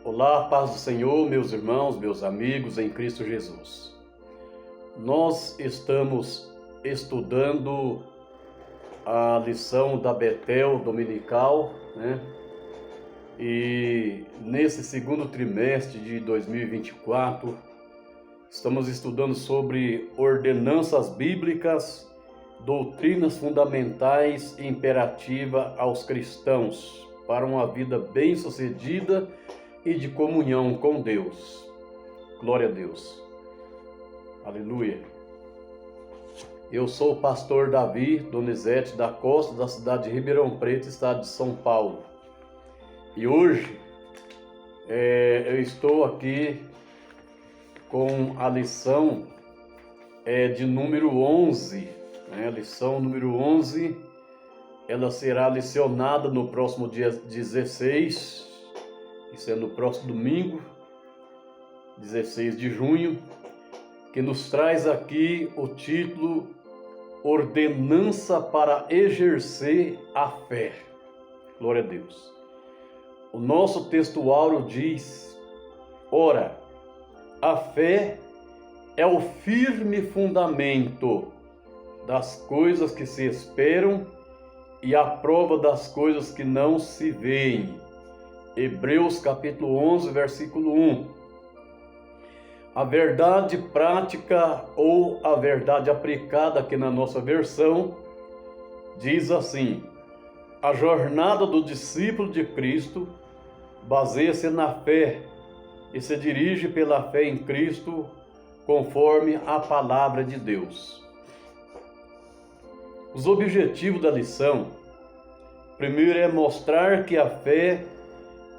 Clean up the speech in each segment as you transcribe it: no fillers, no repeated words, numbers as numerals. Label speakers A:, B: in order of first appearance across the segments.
A: Olá, paz do Senhor, meus irmãos, meus amigos em Cristo Jesus. Nós estamos estudando a lição da Betel dominical, E nesse segundo trimestre de 2024, estamos estudando sobre ordenanças bíblicas, doutrinas fundamentais e imperativa aos cristãos para uma vida bem-sucedida e de comunhão com Deus. Glória a Deus. Aleluia. Eu sou o pastor Davi Donizete da Costa, da cidade de Ribeirão Preto, estado de São Paulo. E hoje eu estou aqui com a lição de número 11. A lição número 11, ela será licionada no próximo dia 16, isso é no próximo domingo, 16 de junho, que nos traz aqui o título Ordenança para exercer a fé. Glória a Deus. O nosso textuário diz: ora, a fé é o firme fundamento das coisas que se esperam e a prova das coisas que não se veem. Hebreus capítulo 11, versículo 1. A verdade prática ou a verdade aplicada aqui na nossa versão diz assim: a jornada do discípulo de Cristo baseia-se na fé e se dirige pela fé em Cristo conforme a palavra de Deus. Os objetivos da lição: primeiro é mostrar que a fé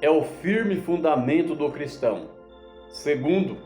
A: é o firme fundamento do cristão. Segundo,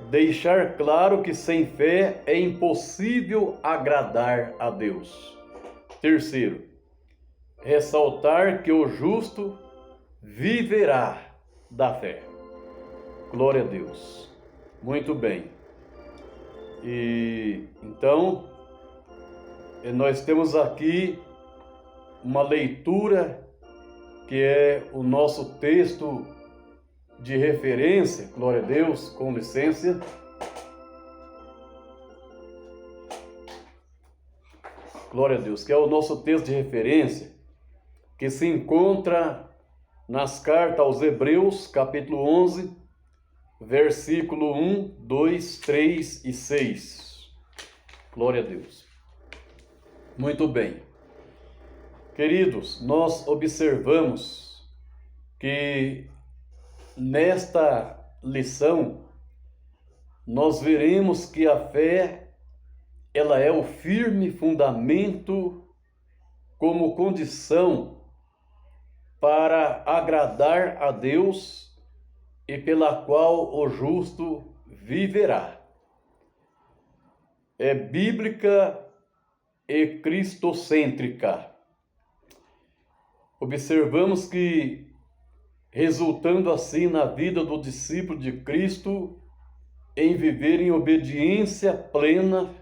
A: deixar claro que sem fé é impossível agradar a Deus. Terceiro, ressaltar que o justo viverá da fé. Glória a Deus. Muito bem. E então, nós temos aqui uma leitura que é o nosso texto de referência. Glória a Deus, com licença. Glória a Deus, que é o nosso texto de referência, que se encontra nas cartas aos Hebreus, capítulo 11, versículo 1, 2, 3 e 6. Glória a Deus. Muito bem. Queridos, nós observamos que nesta lição nós veremos que a fé, ela é o firme fundamento como condição para agradar a Deus e pela qual o justo viverá. É bíblica e cristocêntrica. Observamos que, resultando assim na vida do discípulo de Cristo, em viver em obediência plena,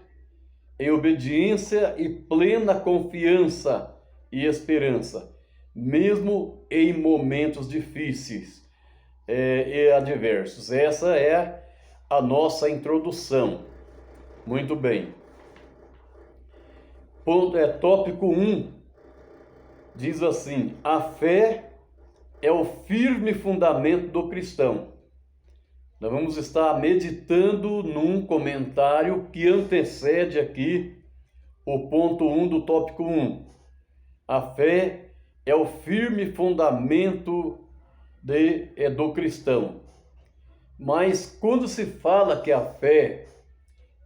A: em obediência e plena confiança e esperança, mesmo em momentos difíceis e adversos. Essa é a nossa introdução. Muito bem. Tópico 1 diz assim: a fé é o firme fundamento do cristão. Nós vamos estar meditando num comentário que antecede aqui o ponto 1 do tópico 1. A fé é o firme fundamento do cristão. Mas quando se fala que a fé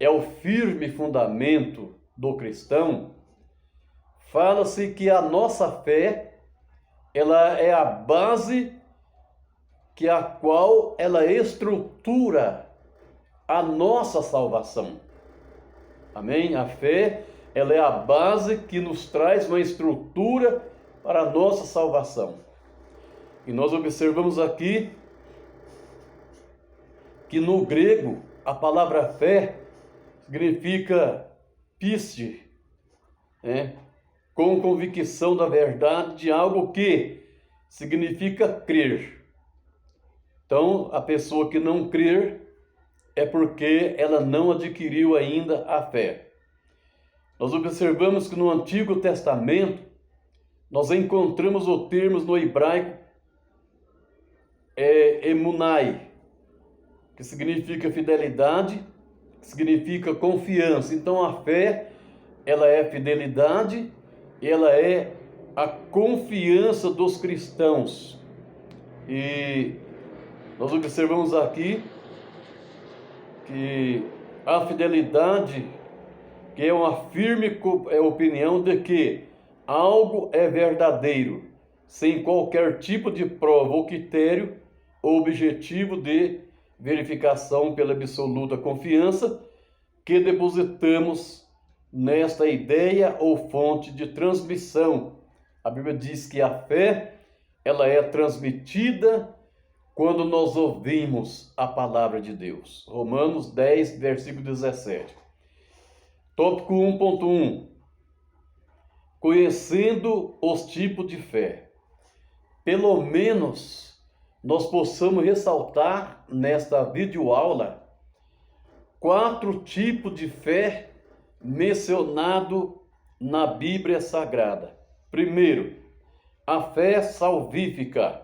A: é o firme fundamento do cristão, fala-se que a nossa fé, ela é a base que a qual ela estrutura a nossa salvação. Amém? A fé, ela é a base que nos traz uma estrutura para a nossa salvação. E nós observamos aqui que no grego a palavra fé significa piste, com convicção da verdade de algo que significa crer. Então, a pessoa que não crer é porque ela não adquiriu ainda a fé. Nós observamos que no Antigo Testamento, nós encontramos o termo no hebraico emunai, que significa fidelidade, que significa confiança. Então a fé, ela é fidelidade, ela é a confiança dos cristãos. E nós observamos aqui que a fidelidade, que é uma firme opinião de que algo é verdadeiro, sem qualquer tipo de prova ou critério ou objetivo de verificação pela absoluta confiança que depositamos nesta ideia ou fonte de transmissão. A Bíblia diz que a fé, ela é transmitida quando nós ouvimos a palavra de Deus. Romanos 10, versículo 17. Tópico 1.1. Conhecendo os tipos de fé. Pelo menos nós possamos ressaltar nesta videoaula 4 tipos de fé mencionados na Bíblia Sagrada. Primeiro, a fé salvífica.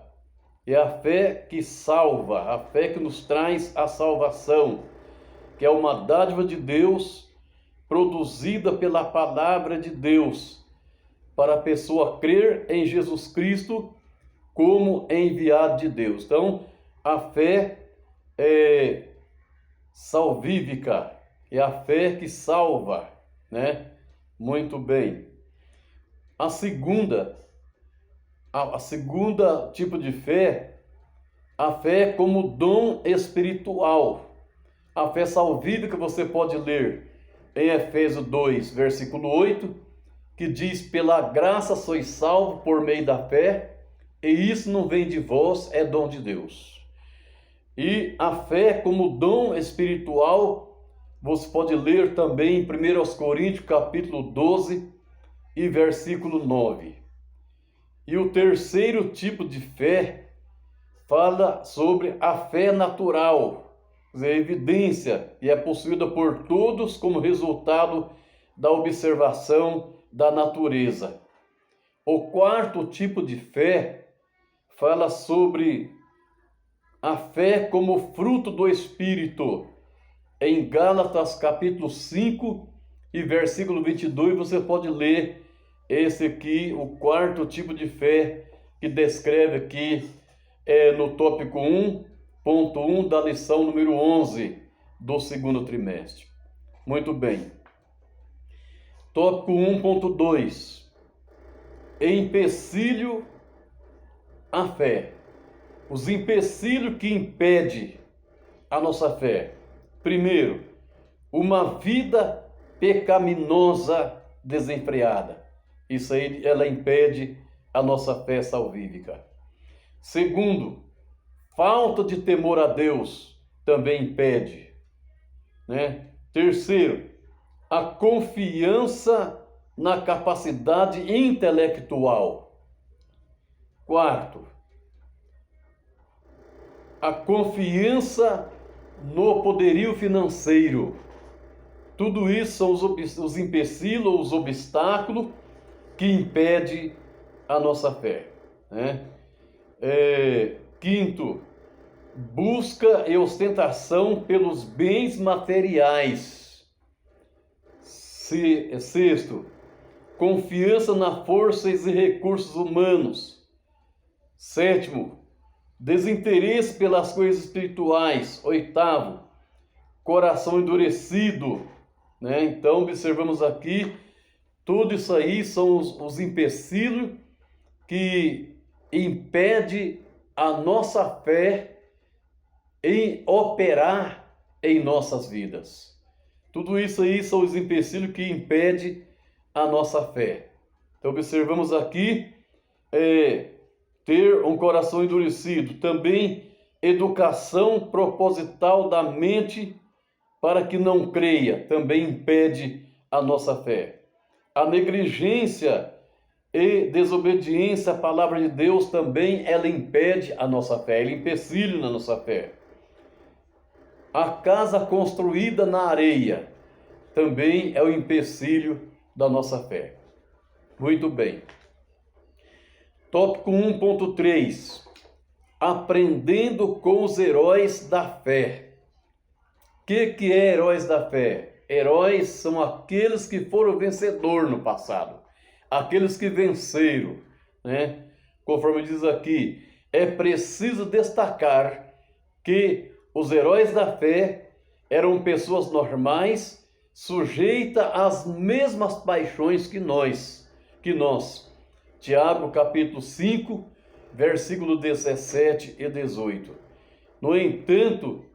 A: É a fé que salva, a fé que nos traz a salvação, que é uma dádiva de Deus, produzida pela palavra de Deus, para a pessoa crer em Jesus Cristo como enviado de Deus. Então, a fé é salvífica, é a fé que salva, né? Muito bem. A segunda tipo de fé, a fé como dom espiritual. A fé salvífica você pode ler em Efésios 2, versículo 8, que diz: pela graça sois salvos por meio da fé, e isso não vem de vós, é dom de Deus. E a fé como dom espiritual, você pode ler também em 1 Coríntios, capítulo 12 e versículo 9. E o terceiro tipo de fé fala sobre a fé natural, quer dizer, evidência, e é possuída por todos como resultado da observação da natureza. O quarto tipo de fé fala sobre a fé como fruto do Espírito. Em Gálatas capítulo 5 e versículo 22, você pode ler esse aqui, o quarto tipo de fé, que descreve aqui no tópico 1.1 da lição número 11 do segundo trimestre. Muito bem. Tópico 1.2. Empecilho à fé. Os empecilhos que impedem a nossa fé. Primeiro, uma vida pecaminosa desenfreada. Isso aí, ela impede a nossa fé salvífica. Segundo, falta de temor a Deus também impede, né? Terceiro, a confiança na capacidade intelectual. Quarto, a confiança no poderio financeiro. Tudo isso são os empecilhos, os obstáculos que impedem a nossa fé, né? Quinto, busca e ostentação pelos bens materiais. Sexto, confiança nas forças e recursos humanos. Sétimo, desinteresse pelas coisas espirituais. Oitavo, coração endurecido, né? Então, observamos aqui, tudo isso aí são os empecilhos que impedem a nossa fé em operar em nossas vidas. Tudo isso aí são os empecilhos que impedem a nossa fé. Então, observamos aqui, ter um coração endurecido. Também, educação proposital da mente para que não creia, também impede a nossa fé. A negligência E desobediência à palavra de Deus também, ela impede a nossa fé, ela empecilha na nossa fé. A casa construída na areia também é o empecilho da nossa fé. Muito bem. Tópico 1.3. Aprendendo com os heróis da fé. O que é heróis da fé? Heróis são aqueles que foram vencedores no passado. Aqueles que venceram, né? Conforme diz aqui, é preciso destacar que os heróis da fé eram pessoas normais, sujeitas às mesmas paixões que nós. Tiago capítulo 5, versículo 17 e 18. No entanto,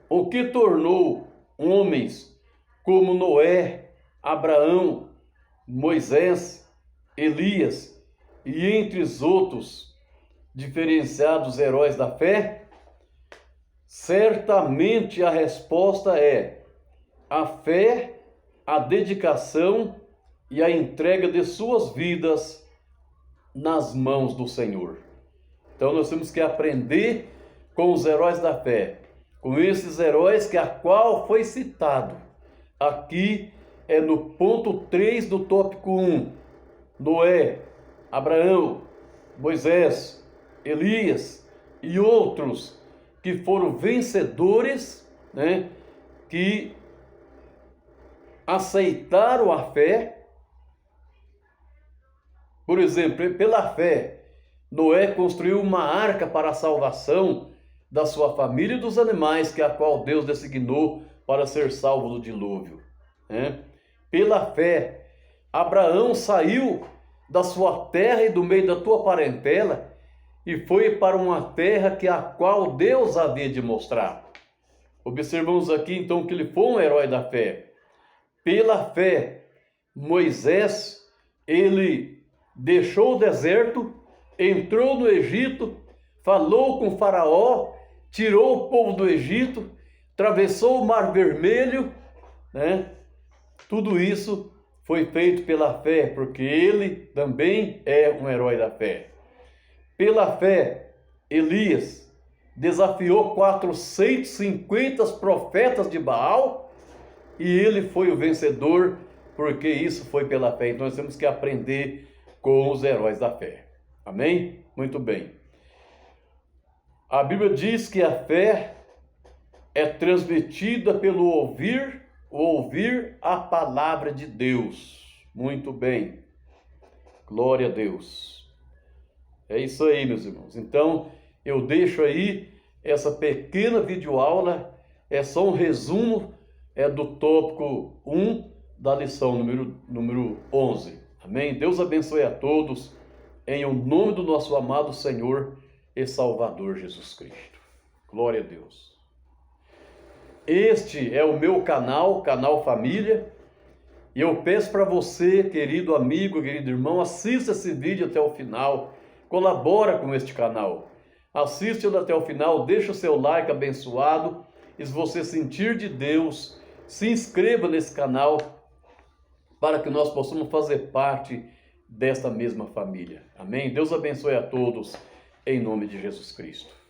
A: o que tornou homens como Noé, Abraão, Moisés, Elias e entre os outros diferenciados heróis da fé? Certamente a resposta é a fé, a dedicação e a entrega de suas vidas nas mãos do Senhor. Então nós temos que aprender com os heróis da fé, com esses heróis que a qual foi citado. Aqui é no ponto 3 do tópico 1. Noé, Abraão, Moisés, Elias e outros que foram vencedores, né, que aceitaram a fé. Por exemplo, pela fé, Noé construiu uma arca para a salvação da sua família e dos animais que a qual Deus designou para ser salvo do dilúvio, né? Pela fé, Abraão saiu da sua terra e do meio da tua parentela e foi para uma terra que a qual Deus havia de mostrar. Observamos aqui então que ele foi um herói da fé. Pela fé, Moisés, ele deixou o deserto, entrou no Egito, falou com Faraó, tirou o povo do Egito, atravessou o Mar Vermelho, né? Tudo isso foi feito pela fé, porque ele também é um herói da fé. Pela fé, Elias desafiou 450 profetas de Baal e ele foi o vencedor, porque isso foi pela fé. Então nós temos que aprender com os heróis da fé. Amém? Muito bem. A Bíblia diz que a fé é transmitida pelo ouvir a palavra de Deus. Muito bem. Glória a Deus. É isso aí, meus irmãos. Então, eu deixo aí essa pequena videoaula. É só um resumo do tópico 1 da lição número 11. Amém? Deus abençoe a todos, em o nome do nosso amado Senhor e Salvador Jesus Cristo. Glória a Deus. Este é o meu canal Família, e eu peço para você, querido amigo, querido irmão, assista esse vídeo até o final, colabora com este canal, assiste-o até o final, deixa o seu like abençoado, e se você sentir de Deus, se inscreva nesse canal, para que nós possamos fazer parte desta mesma família. Amém? Deus abençoe a todos, em nome de Jesus Cristo.